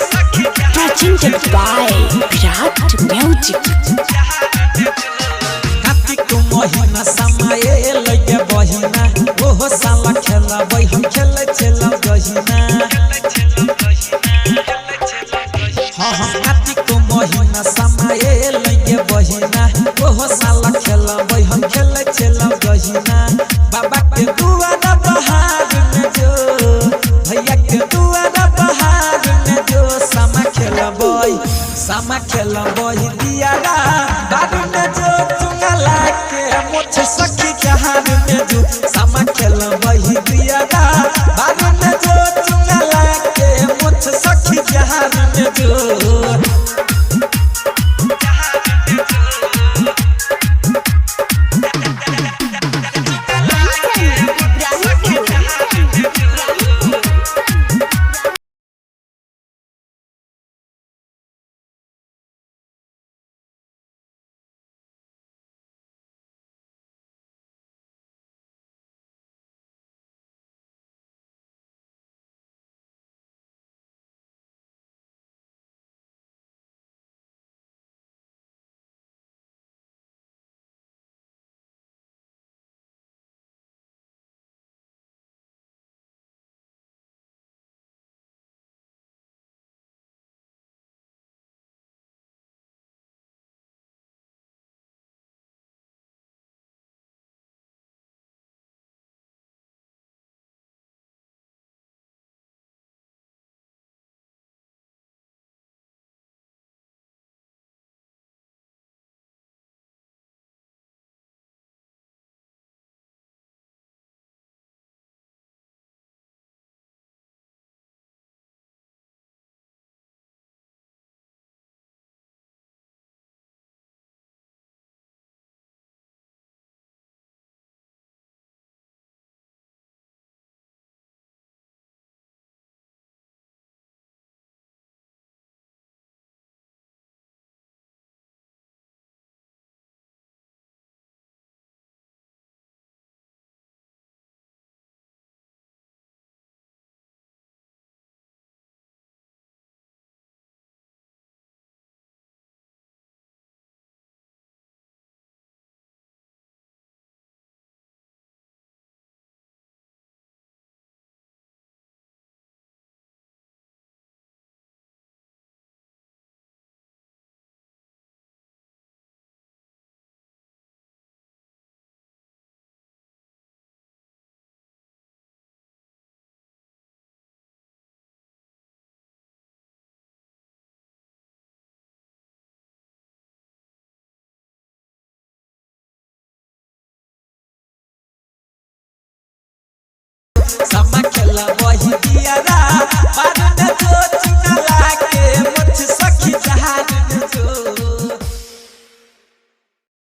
Presented by Virat Music. Kartik महीना समाये लगे बहिना ओहो साला खेला हम खेले चला गहिना। हाँ कार्तिक महीना समाये लगे बहिना ओहो साला खेला हम खेले चला गहिना। बाबा के दुआरा बहार में जो भैया के दुआरा बहार में जो सामा खेला दियारा बाबू में जो चुंगला के मुझे सखी जहान में जो सामा खेला दियारा बाबू में जो चुंगला के मुझे सखी जहान में जो। सामा खेला दियारा